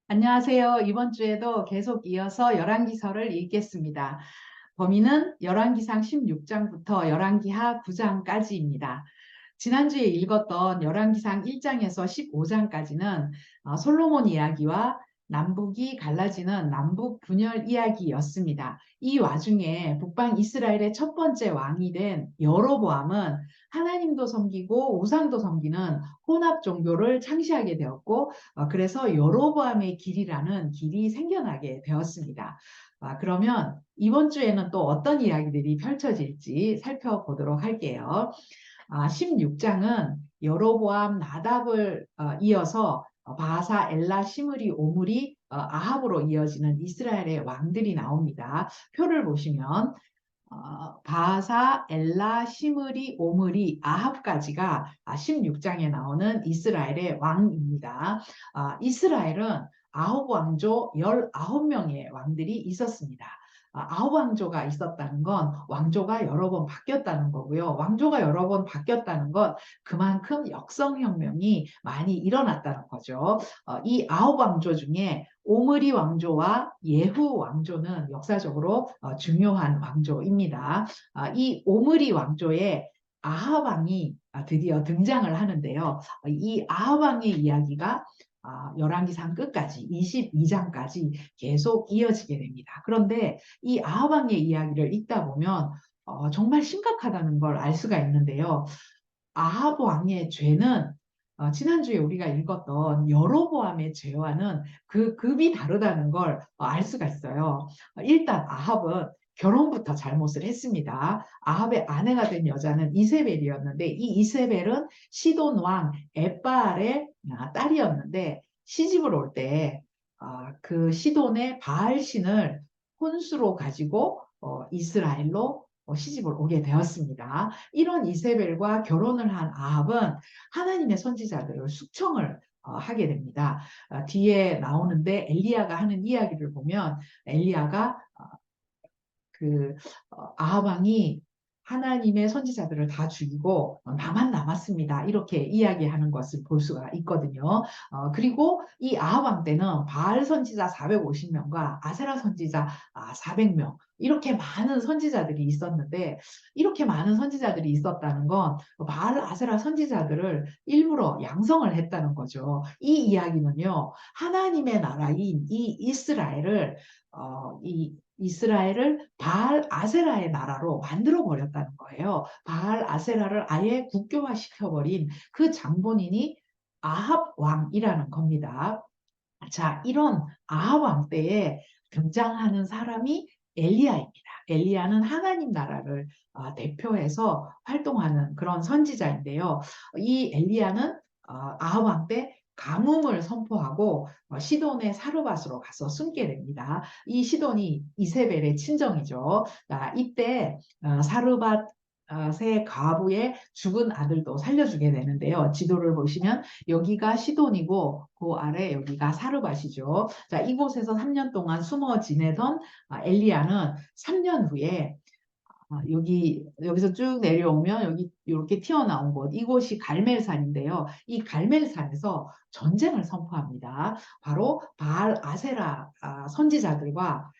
안녕하세요. 이번 주에도 계속 이어서 열왕기서를 읽겠습니다. 범위는 열왕기상 16장부터 열왕기하 9장까지입니다. 지난주에 읽었던 열왕기상 1장에서 15장까지는 솔로몬 이야기와 남북이 갈라지는 남북 분열 이야기였습니다. 이 와중에 북방 이스라엘의 첫 번째 왕이 된 여로보암은 하나님도 섬기고 우상도 섬기는 혼합 종교를 창시하게 되었고, 그래서 여로보암의 길이라는 길이 생겨나게 되었습니다. 그러면 이번 주에는 또 어떤 이야기들이 펼쳐질지 살펴보도록 할게요. 16장은 여로보암 나답을 이어서 바하사, 엘라, 시므리, 오므리, 아합으로 이어지는 이스라엘의 왕들이 나옵니다. 표를 보시면 바하사, 엘라, 시므리, 오므리, 아합까지가 16장에 나오는 이스라엘의 왕입니다. 이스라엘은 아홉 왕조 19명의 왕들이 있었습니다. 아홉 왕조가 있었다는 건 왕조가 여러 번 바뀌었다는 거고요. 왕조가 여러 번 바뀌었다는 건 그만큼 역성혁명이 많이 일어났다는 거죠. 이 아홉 왕조 중에 오므리 왕조와 예후 왕조는 역사적으로 중요한 왕조입니다. 이 오므리 왕조의 아합 왕이 드디어 등장을 하는데요. 이 아합 왕의 이야기가 열왕기상 끝까지 22장까지 계속 이어지게 됩니다. 그런데 이 아합 왕의 이야기를 읽다 보면 정말 심각하다는 걸 알 수가 있는데요. 아합 왕의 죄는 지난주에 우리가 읽었던 여로보암의 죄와는 그 급이 다르다는 걸 알 수가 있어요. 일단 아합은 결혼부터 잘못을 했습니다. 아합의 아내가 된 여자는 이세벨이었는데 이 이세벨은 시돈 왕 엣바알의 딸이었는데 시집을 올 때 그 시돈의 바알 신을 혼수로 가지고 이스라엘로 시집을 오게 되었습니다. 이런 이세벨과 결혼을 한 아합은 하나님의 선지자들을 숙청을 하게 됩니다. 뒤에 나오는데 엘리야가 하는 이야기를 보면 엘리야가 아합 왕이 하나님의 선지자들을 다 죽이고 나만 남았습니다. 이렇게 이야기하는 것을 볼 수가 있거든요. 그리고 이 아합 왕 때는 바알 선지자 450명과 아세라 선지자 400명 이렇게 많은 선지자들이 있었는데 이렇게 많은 선지자들이 있었다는 건 바알 아세라 선지자들을 일부러 양성을 했다는 거죠. 이 이야기는요. 하나님의 나라인 이 이스라엘을 바알 아세라의 나라로 만들어 버렸다는 거예요. 바알 아세라를 아예 국교화 시켜버린 그 장본인이 아합 왕이라는 겁니다. 자, 이런 아합 왕 때에 등장하는 사람이 엘리야입니다. 엘리야는 하나님 나라를 대표해서 활동하는 그런 선지자인데요. 이 엘리야는 아합 왕 때 가뭄을 선포하고 시돈의 사르밧으로 가서 숨게 됩니다. 이 시돈이 이세벨의 친정이죠. 이때 사르밧의 과부의 죽은 아들도 살려주게 되는데요. 지도를 보시면 여기가 시돈이고 그 아래 여기가 사르밧이죠. 자, 이곳에서 3년 동안 숨어 지내던 엘리야는 3년 후에 여기서 쭉 내려오면 여기 이렇게 튀어나온 곳, 이곳이 갈멜산인데요. 이 갈멜산에서 전쟁을 선포합니다. 바로 바알 아세라 선지자들과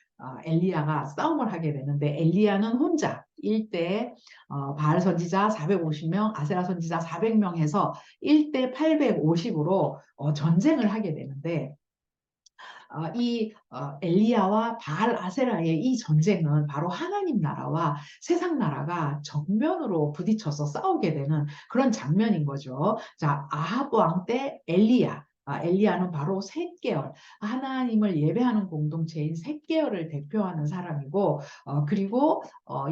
엘리야가 싸움을 하게 되는데 엘리야는 혼자 1대 바알 선지자 450명, 아세라 선지자 400명 해서 1대 850으로 전쟁을 하게 되는데 이 엘리야와 바알 아세라의 이 전쟁은 바로 하나님 나라와 세상 나라가 정면으로 부딪혀서 싸우게 되는 그런 장면인 거죠. 자, 아합 왕 때 엘리야. 엘리야는 바로 셋계열, 하나님을 예배하는 공동체인 셋계열을 대표하는 사람이고, 그리고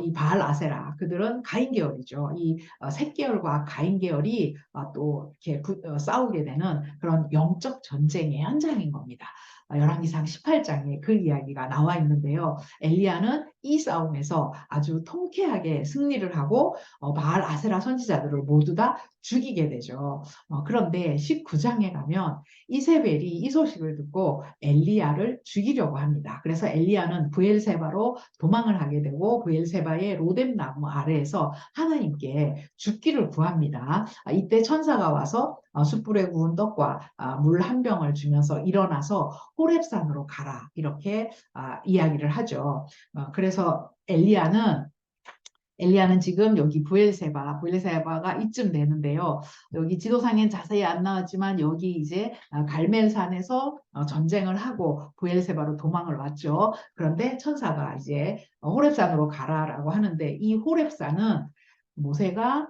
이 바알 아세라, 그들은 가인 계열이죠. 이 셋계열과 가인 계열이 또 이렇게 싸우게 되는 그런 영적 전쟁의 현장인 겁니다. 열왕기상 18장에 그 이야기가 나와 있는데요. 엘리야는 이 싸움에서 아주 통쾌하게 승리를 하고 바알 아세라 선지자들을 모두 다 죽이게 되죠. 그런데 19장에 가면 이세벨이 이 소식을 듣고 엘리야를 죽이려고 합니다. 그래서 엘리야는 브엘세바로 도망을 하게 되고 브엘세바의 로뎀 나무 아래에서 하나님께 죽기를 구합니다. 이때 천사가 와서 숯불에 구운 떡과 물 한 병을 주면서 일어나서 호렙산으로 가라 이렇게 이야기를 하죠. 그래서 엘리야는 지금 여기 부엘세바가 이쯤 되는데요. 여기 지도상엔 자세히 안 나왔지만 여기 이제 갈멜산에서 전쟁을 하고 부엘세바로 도망을 왔죠. 그런데 천사가 이제 호렙산으로 가라라고 하는데 이 호렙산은 모세가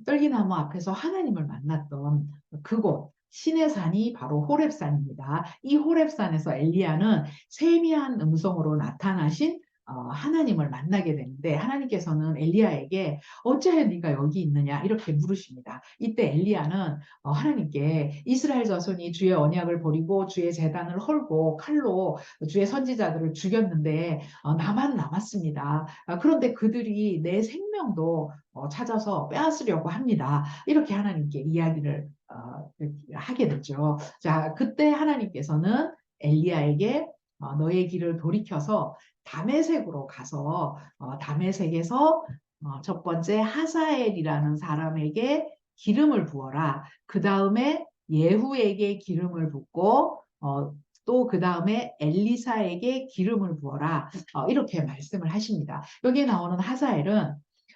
떨기나무 앞에서 하나님을 만났던 그곳 신의 산이 바로 호렙산입니다. 이 호렙산에서 엘리야는 세미한 음성으로 나타나신 하나님을 만나게 되는데 하나님께서는 엘리야에게 어찌하여 네가 여기 있느냐 이렇게 물으십니다. 이때 엘리야는 하나님께 이스라엘 자손이 주의 언약을 버리고 주의 제단을 헐고 칼로 주의 선지자들을 죽였는데 나만 남았습니다. 그런데 그들이 내 생명도 찾아서 빼앗으려고 합니다. 이렇게 하나님께 이야기를 하게 되죠. 자, 그때 하나님께서는 엘리야에게 너의 길을 돌이켜서 다메섹으로 가서 다메섹에서 첫 번째 하사엘이라는 사람에게 기름을 부어라. 그 다음에 예후에게 기름을 붓고 또 그 다음에 엘리사에게 기름을 부어라. 이렇게 말씀을 하십니다. 여기에 나오는 하사엘은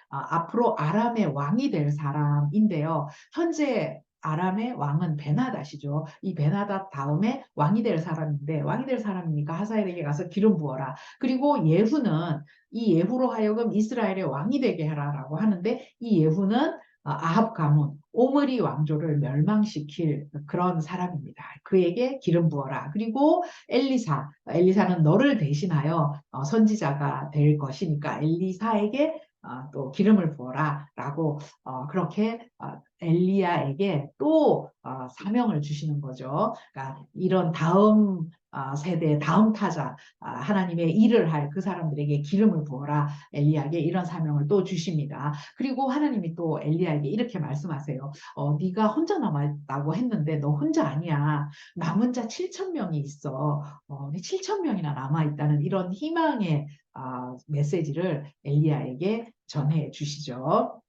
앞으로 아람의 왕이 될 사람인데요. 현재 아람의 왕은 베나닷이죠. 이 베나닷 다음에 왕이 될 사람인데 왕이 될 사람이니까 하사엘에게 가서 기름 부어라. 그리고 예후는 이 예후로 하여금 이스라엘의 왕이 되게 해라라고 하는데 이 예후는 아합 가문 오므리 왕조를 멸망시킬 그런 사람입니다. 그에게 기름 부어라. 그리고 엘리사는 너를 대신하여 선지자가 될 것이니까 엘리사에게 또 기름을 부어라 라고 그렇게 엘리야에게 또 사명을 주시는 거죠. 그러니까 이런 다음 세대, 다음 타자 하나님의 일을 할 그 사람들에게 기름을 부어라 엘리야에게 이런 사명을 또 주십니다. 그리고 하나님이 또 엘리야에게 이렇게 말씀하세요. 네가 혼자 남았다고 했는데 너 혼자 아니야. 남은 자 7천 명이 있어. 7천 명이나 남아있다는 이런 희망의 메시지를 엘리야에게 전해 주시죠.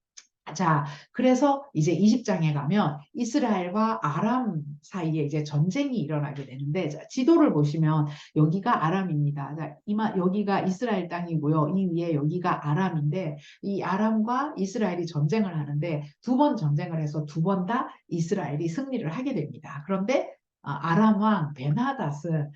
자, 그래서 이제 20장에 가면 이스라엘과 아람 사이에 이제 전쟁이 일어나게 되는데, 자, 지도를 보시면 여기가 아람입니다. 자, 여기가 이스라엘 땅이고요. 이 위에 여기가 아람인데, 이 아람과 이스라엘이 전쟁을 하는데, 두 번 전쟁을 해서 두 번 다 이스라엘이 승리를 하게 됩니다. 그런데 아람 왕 베나닷을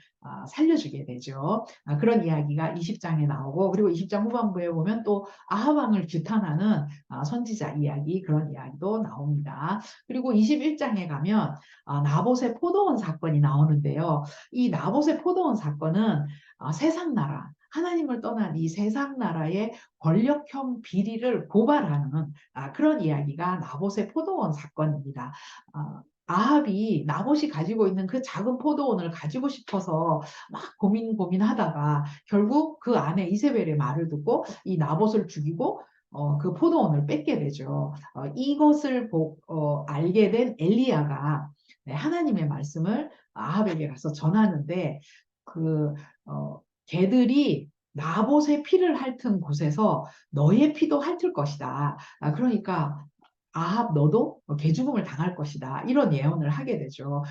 살려주게 되죠. 그런 이야기가 20장에 나오고, 그리고 20장 후반부에 보면 또 아합 왕을 규탄하는 선지자 이야기, 그런 이야기도 나옵니다. 그리고 21장에 가면 나봇의 포도원 사건이 나오는데요. 이 나봇의 포도원 사건은 세상 나라, 하나님을 떠난 이 세상 나라의 권력형 비리를 고발하는 그런 이야기가 나봇의 포도원 사건입니다. 아합이 나봇이 가지고 있는 그 작은 포도원을 가지고 싶어서 막 고민하다가 결국 그 안에 이세벨의 말을 듣고 이 나봇을 죽이고 그 포도원을 뺏게 되죠. 이것을 알게 된 엘리야가 하나님의 말씀을 아합에게 가서 전하는데 그 개들이 나봇의 피를 핥은 곳에서 너의 피도 핥을 것이다. 그러니까 아합 너도 개죽음을 당할 것이다. 이런 예언을 하게 되죠.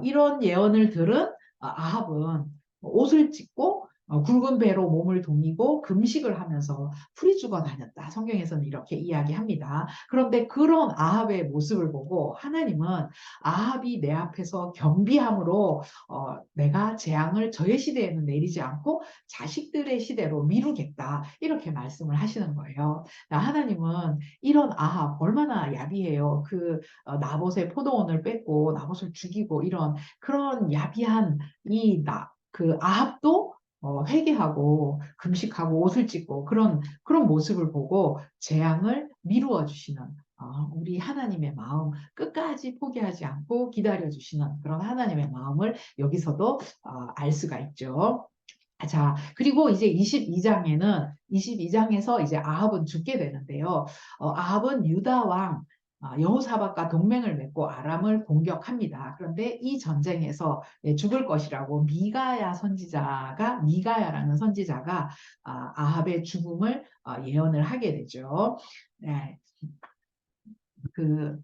이런 예언을 들은 아합은 옷을 찢고 굵은 배로 몸을 동이고 금식을 하면서 풀이 죽어 다녔다. 성경에서는 이렇게 이야기합니다. 그런데 그런 아합의 모습을 보고 하나님은 아합이 내 앞에서 겸비함으로 내가 재앙을 저의 시대에는 내리지 않고 자식들의 시대로 미루겠다. 이렇게 말씀을 하시는 거예요. 하나님은 이런 아합 얼마나 야비해요. 그 나봇의 포도원을 뺏고 나봇을 죽이고 이런 그런 야비한 그 아합도 회개하고 금식하고 옷을 찢고 그런 모습을 보고 재앙을 미루어 주시는 우리 하나님의 마음 끝까지 포기하지 않고 기다려 주시는 그런 하나님의 마음을 여기서도 알 수가 있죠. 자, 그리고 이제 22장에서 이제 아합은 죽게 되는데요. 아합은 유다 왕 여호사밧과 동맹을 맺고 아람을 공격합니다. 그런데 이 전쟁에서 죽을 것이라고 미가야라는 선지자가 아합의 죽음을 예언을 하게 되죠. 네, 그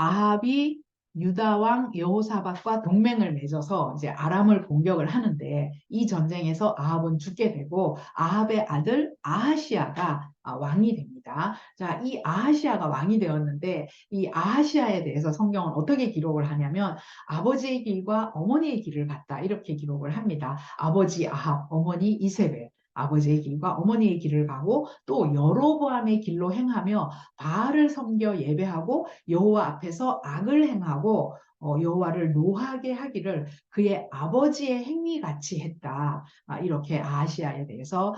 아합이 유다 왕 여호사밧과 동맹을 맺어서 이제 아람을 공격을 하는데 이 전쟁에서 아합은 죽게 되고 아합의 아들 아하시아가 왕이 됩니다. 자, 이 아하시아가 왕이 되었는데 이 아하시아에 대해서 성경은 어떻게 기록을 하냐면 아버지의 길과 어머니의 길을 갔다 이렇게 기록을 합니다. 아버지 아합, 어머니 이세벨. 아버지의 길과 어머니의 길을 가고 또 여로보암의 길로 행하며 바알을 섬겨 예배하고 여호와 앞에서 악을 행하고 여호와를 노하게 하기를 그의 아버지의 행위같이 했다. 이렇게 아하시아에 대해서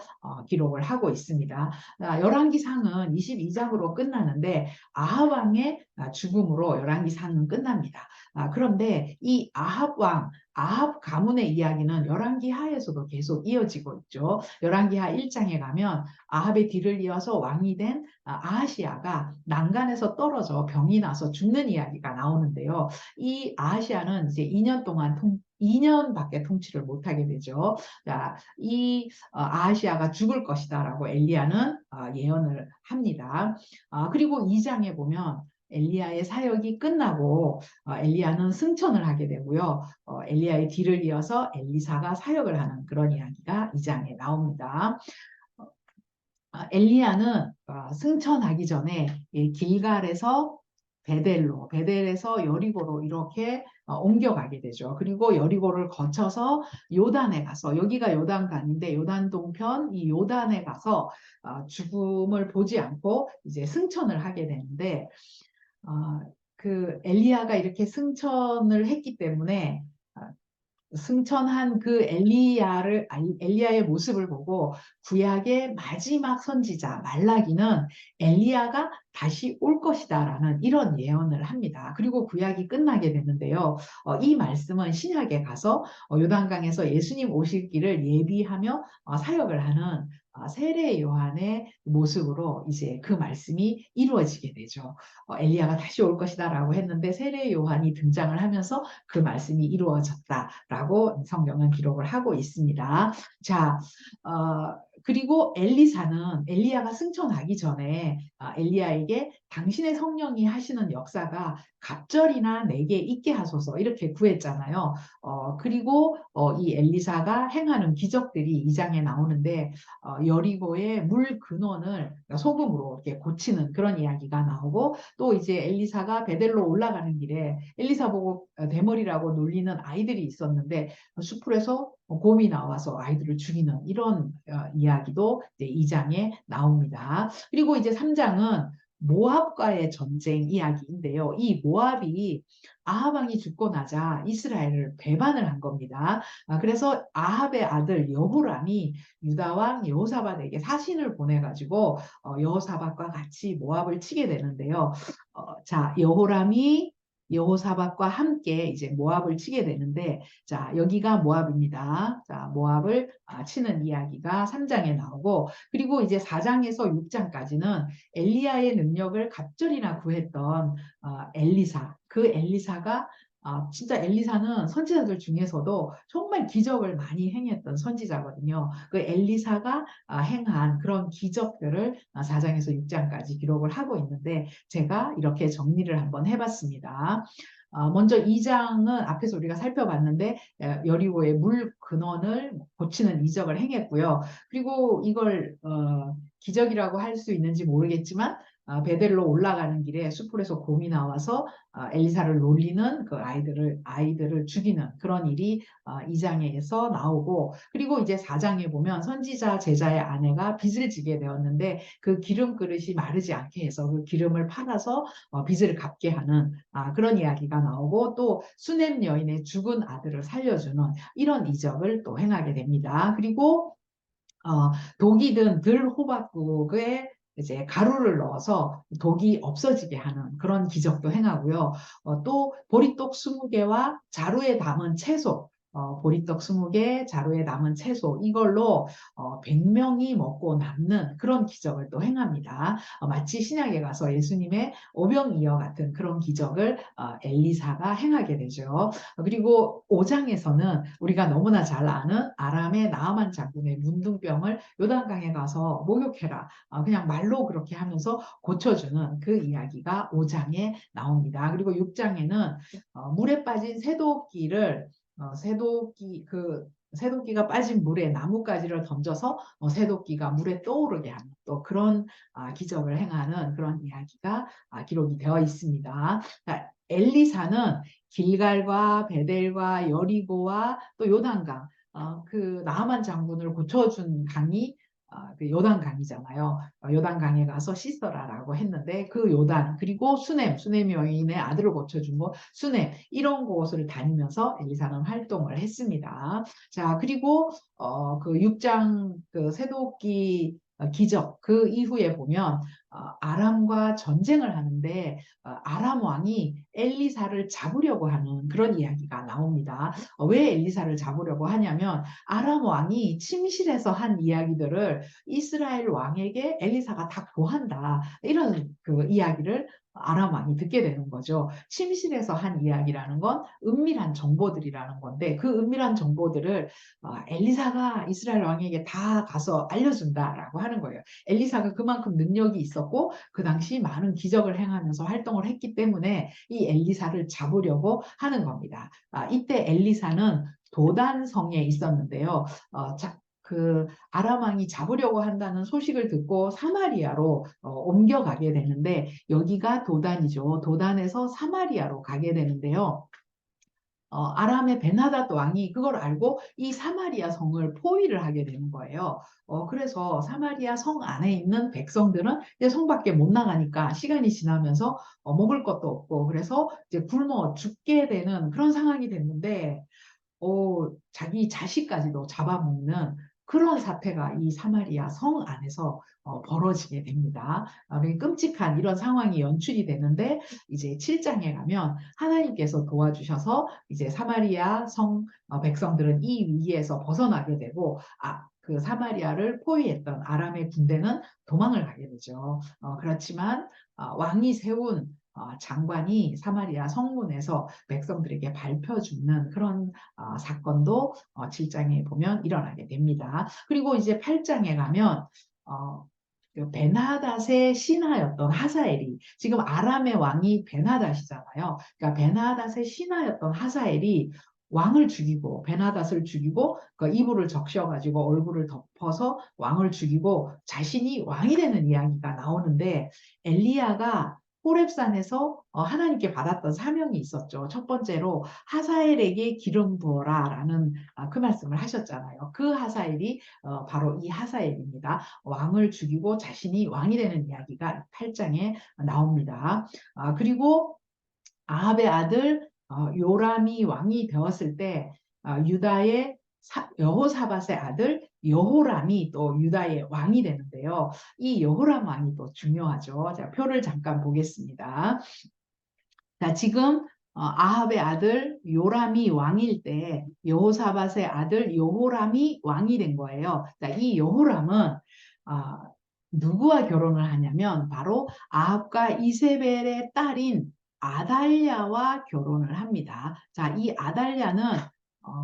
기록을 하고 있습니다. 열왕기상은 22장으로 끝나는데 아합 왕의 죽음으로 열왕기상은 끝납니다. 그런데 이 아합 왕, 아합 가문의 이야기는 열왕기하에서도 계속 이어지고 있죠. 열왕기하 1장에 가면 아합의 뒤를 이어서 왕이 된 아하시아가 난간에서 떨어져 병이 나서 죽는 이야기가 나오는데요. 이 아하시아는 이제 2년 동안 2년밖에 통치를 못하게 되죠. 자, 이 아하시아가 죽을 것이다라고 엘리야는 예언을 합니다. 그리고 2장에 보면 엘리야의 사역이 끝나고 엘리야는 승천을 하게 되고요. 엘리야의 뒤를 이어서 엘리사가 사역을 하는 그런 이야기가 2장에 나옵니다. 엘리야는 승천하기 전에 길갈에서 베델에서 여리고로 이렇게 옮겨가게 되죠. 그리고 여리고를 거쳐서 요단에 가서 여기가 요단강인데 요단 동편 이 요단에 가서 죽음을 보지 않고 이제 승천을 하게 되는데 그 엘리야가 이렇게 승천을 했기 때문에 승천한 그 엘리야의 모습을 보고 구약의 마지막 선지자 말라기는 엘리야가 다시 올 것이다라는 이런 예언을 합니다. 그리고 구약이 끝나게 되는데요. 이 말씀은 신약에 가서 요단강에서 예수님 오실 길을 예비하며 사역을 하는 세례 요한의 모습으로 이제 그 말씀이 이루어지게 되죠. 엘리야가 다시 올 것이다라고 했는데 세례 요한이 등장을 하면서 그 말씀이 이루어졌다라고 성경은 기록을 하고 있습니다. 자, 그리고 엘리사는 엘리야가 승천하기 전에 엘리야에게 당신의 성령이 하시는 역사가 갑절이나 내게 있게 하소서 이렇게 구했잖아요. 그리고 이 엘리사가 행하는 기적들이 2장에 나오는데 여리고의 물 근원을 소금으로 이렇게 고치는 그런 이야기가 나오고 또 이제 엘리사가 베델로 올라가는 길에 엘리사 보고 대머리라고 놀리는 아이들이 있었는데 수풀에서 곰이 나와서 아이들을 죽이는 이런 이야기도 이제 2장에 나옵니다. 그리고 이제 3장은 모압과의 전쟁 이야기인데요. 이 모압이 아합 왕이 죽고 나자 이스라엘을 배반을 한 겁니다. 그래서 아합의 아들 여호람이 유다 왕 여호사밧에게 사신을 보내가지고 여호사밧과 같이 모압을 치게 되는데요. 자, 여호람이 여호사밧과 함께 이제 모압을 치게 되는데, 자, 여기가 모압입니다. 자, 모압을 치는 이야기가 3장에 나오고, 그리고 이제 4장에서 6장까지는 엘리야의 능력을 갑절이나 구했던 엘리사, 그 엘리사가 진짜 엘리사는 선지자들 중에서도 정말 기적을 많이 행했던 선지자거든요. 그 엘리사가 행한 그런 기적들을 4장에서 6장까지 기록을 하고 있는데 제가 이렇게 정리를 한번 해봤습니다. 먼저 2장은 앞에서 우리가 살펴봤는데 여리고의 물 근원을 고치는 이적을 행했고요. 그리고 이걸 기적이라고 할 수 있는지 모르겠지만 베델로 올라가는 길에 수풀에서 곰이 나와서 엘리사를 놀리는 그 아이들을 죽이는 그런 일이 2장에서 나오고 그리고 이제 4장에 보면 선지자 제자의 아내가 빚을 지게 되었는데 그 기름 그릇이 마르지 않게 해서 그 기름을 팔아서 빚을 갚게 하는 그런 이야기가 나오고 또 수넴 여인의 죽은 아들을 살려주는 이런 이적을 또 행하게 됩니다. 그리고 독이 든 들호박국에 이제 가루를 넣어서 독이 없어지게 하는 그런 기적도 행하고요. 또 보리떡 20개와 자루에 담은 채소 보리떡 20개, 자루에 남은 채소 이걸로 100명이 먹고 남는 그런 기적을 또 행합니다. 마치 신약에 가서 예수님의 오병이어 같은 그런 기적을 엘리사가 행하게 되죠. 그리고 5장에서는 우리가 너무나 잘 아는 아람의 나아만 장군의 문둥병을 요단강에 가서 목욕해라. 그냥 말로 그렇게 하면서 고쳐주는 그 이야기가 5장에 나옵니다. 그리고 6장에는 물에 빠진 새도끼를 새도끼가 빠진 물에 나뭇가지를 던져서 새도끼가 물에 떠오르게 하는 또 그런 기적을 행하는 그런 이야기가 기록이 되어 있습니다. 엘리사는 길갈과 베델과 여리고와 또 요단강, 그 나아만 장군을 고쳐준 강이 그 요단강이잖아요. 요단강에 가서 씻어라라고 했는데 그 요단 그리고 수넴 여인의 아들을 고쳐준 곳 수넴 이런 곳을 다니면서 엘리사는 활동을 했습니다. 자 그리고 그 6장 그 새도끼 기적 그 이후에 보면 아람과 전쟁을 하는데 아람 왕이 엘리사를 잡으려고 하는 그런 이야기가 나옵니다. 왜 엘리사를 잡으려고 하냐면 아람 왕이 침실에서 한 이야기들을 이스라엘 왕에게 엘리사가 다 고한다. 이런 그 이야기를 아람 왕이 듣게 되는 거죠. 침실에서 한 이야기라는 건 은밀한 정보들이라는 건데 그 은밀한 정보들을 엘리사가 이스라엘 왕에게 다 가서 알려준다라고 하는 거예요. 엘리사가 그만큼 능력이 있었고 그 당시 많은 기적을 행하면서 활동을 했기 때문에 이 엘리사를 잡으려고 하는 겁니다. 이때 엘리사는 도단성에 있었는데요. 그 아람 왕이 잡으려고 한다는 소식을 듣고 사마리아로 옮겨가게 되는데 여기가 도단이죠. 도단에서 사마리아로 가게 되는데요. 아람의 베나닷 왕이 그걸 알고 이 사마리아 성을 포위를 하게 되는 거예요. 그래서 사마리아 성 안에 있는 백성들은 이제 성 밖에 못 나가니까 시간이 지나면서 먹을 것도 없고 그래서 이제 굶어 죽게 되는 그런 상황이 됐는데 자기 자식까지도 잡아먹는 그런 사태가 이 사마리아 성 안에서 벌어지게 됩니다. 끔찍한 이런 상황이 연출이 되는데 이제 7장에 가면 하나님께서 도와주셔서 이제 사마리아 성 백성들은 이 위기에서 벗어나게 되고 그 사마리아를 포위했던 아람의 군대는 도망을 가게 되죠. 그렇지만 왕이 세운 장관이 사마리아 성문에서 백성들에게 밟혀 죽는 그런 사건도 7장에 보면 일어나게 됩니다. 그리고 이제 8장에 가면 그 베나닷의 신하였던 하사엘이 지금 아람의 왕이 베나닷이잖아요. 그러니까 베나닷의 신하였던 하사엘이 왕을 죽이고 베나닷을 죽이고 그 이불을 적셔가지고 얼굴을 덮어서 왕을 죽이고 자신이 왕이 되는 이야기가 나오는데 엘리야가 호렙산에서 하나님께 받았던 사명이 있었죠. 첫 번째로 하사엘에게 기름 부어라라는 그 말씀을 하셨잖아요. 그 하사엘이 바로 이 하사엘입니다. 왕을 죽이고 자신이 왕이 되는 이야기가 8장에 나옵니다. 그리고 아합의 아들 요람이 왕이 되었을 때 유다의 여호사밧의 아들 여호람이 또 유다의 왕이 되는데요. 이 여호람 왕이 또 중요하죠. 자, 표를 잠깐 보겠습니다. 자, 지금 아합의 아들 요람이 왕일 때 여호사밧의 아들 여호람이 왕이 된 거예요. 자, 이 여호람은 누구와 결혼을 하냐면 바로 아합과 이세벨의 딸인 아달랴와 결혼을 합니다. 자, 이 아달랴는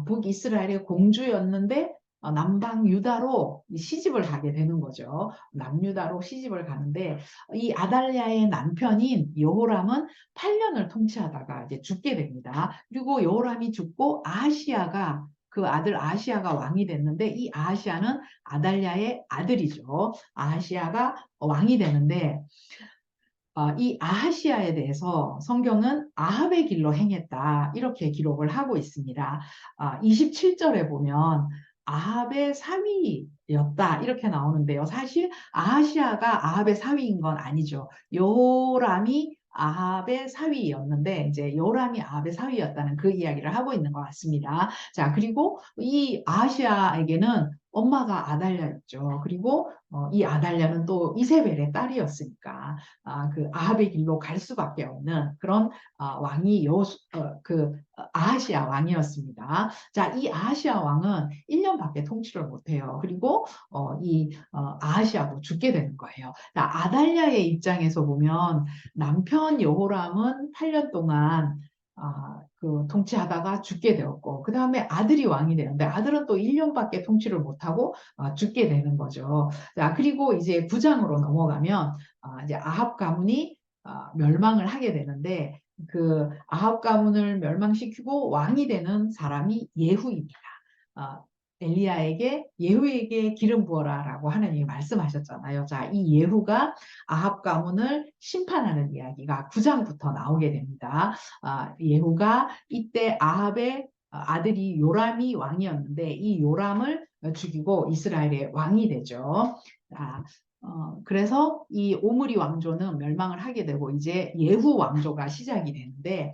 북이스라엘의 공주였는데 남방 유다로 시집을 가게 되는 거죠. 남유다로 시집을 가는데 이 아달랴의 남편인 여호람은 8년을 통치하다가 이제 죽게 됩니다. 그리고 여호람이 죽고 아하시아가 그 아들 아하시아가 왕이 됐는데 이 아하시아는 아달랴의 아들이죠. 아하시아가 왕이 되는데 이 아하시아에 대해서 성경은 아합의 길로 행했다 이렇게 기록을 하고 있습니다. 27절에 보면 아합의 사위였다 이렇게 나오는데요. 사실 아하시아가 아합의 사위인 건 아니죠. 요람이 아합의 사위였는데 이제 요람이 아합의 사위였다는 그 이야기를 하고 있는 것 같습니다. 자, 그리고 이 아하시아에게는 엄마가 아달랴였죠. 그리고 이 아달랴는 또 이세벨의 딸이었으니까 그 아합의 길로 갈 수밖에 없는 그런 왕이 아하시아 왕이었습니다. 자, 이 아하시아 왕은 1년밖에 통치를 못해요. 그리고 아하시아도 죽게 되는 거예요. 자, 아달랴의 입장에서 보면 남편 여호람은 8년 동안 통치하다가 죽게 되었고, 그 다음에 아들이 왕이 되는데, 아들은 또 1년밖에 통치를 못하고 죽게 되는 거죠. 자, 그리고 이제 9장으로 넘어가면, 이제 아합 가문이 멸망을 하게 되는데, 그 아합 가문을 멸망시키고 왕이 되는 사람이 예후입니다. 어, 예후에게 기름 부어라라고 하나님이 말씀하셨잖아요. 자, 이 예후가 아합 가문을 심판하는 이야기가 9장부터 나오게 됩니다. 예후가 이때 아합의 아들이 요람이 왕이었는데 이 요람을 죽이고 이스라엘의 왕이 되죠. 그래서 이 오므리 왕조는 멸망을 하게 되고 이제 예후 왕조가 시작이 되는데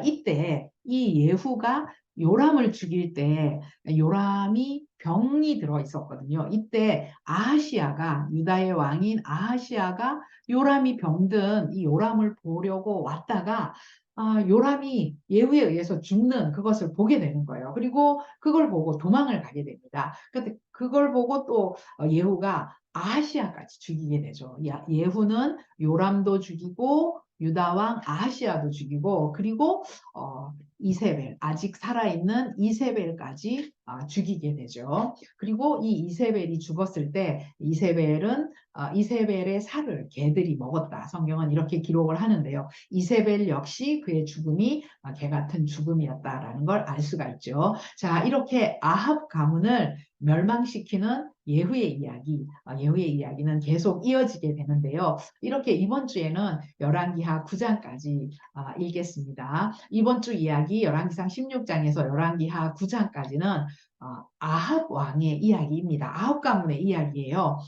이때 이 예후가 요람을 죽일 때 요람이 병이 들어 있었거든요. 이때 아하시아가 유다의 왕인 아하시아가 요람이 병든 이 요람을 보려고 왔다가 요람이 예후에 의해서 죽는 그것을 보게 되는 거예요. 그리고 그걸 보고 도망을 가게 됩니다. 근데 그걸 보고 또 예후가 아하시아까지 죽이게 되죠. 예후는 요람도 죽이고 유다 왕 아하시아도 죽이고 그리고 이세벨 아직 살아있는 이세벨까지 죽이게 되죠. 그리고 이 이세벨이 죽었을 때 이세벨의 살을 개들이 먹었다. 성경은 이렇게 기록을 하는데요. 이세벨 역시 그의 죽음이 개 같은 죽음이었다라는 걸 알 수가 있죠. 자, 이렇게 아합 가문을 멸망시키는 예후의 이야기는 계속 이어지게 되는데요. 이렇게 이번 주에는 열왕기하 9장까지 읽겠습니다. 이번 주 이야기 열왕기상 16장에서 열왕기하 9장까지는 아합 왕의 이야기입니다. 아합 가문의 이야기예요.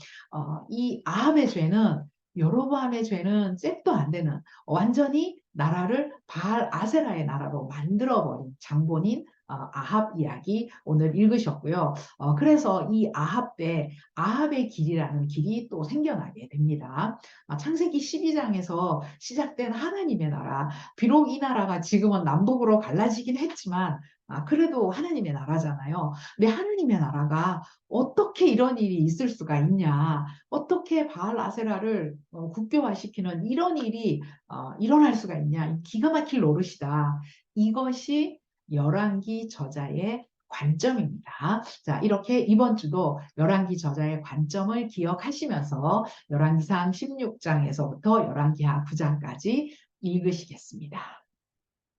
이 아합의 죄는 여로보암의 죄는 잽도 안 되는 완전히 나라를 바알 아세라의 나라로 만들어버린 장본인 아합 이야기 오늘 읽으셨고요. 그래서 이 아합 때 아합의 길이라는 길이 또 생겨나게 됩니다. 창세기 12장에서 시작된 하나님의 나라, 비록 이 나라가 지금은 남북으로 갈라지긴 했지만 그래도 하나님의 나라잖아요. 근데 하나님의 나라가 어떻게 이런 일이 있을 수가 있냐? 어떻게 바알 아세라를 국교화시키는 이런 일이 일어날 수가 있냐? 기가 막힐 노릇이다. 이것이 열왕기 저자의 관점입니다. 자, 이렇게 이번 주도 열왕기 저자의 관점을 기억하시면서 열왕기상 16장에서부터 열왕기하 9장까지 읽으시겠습니다.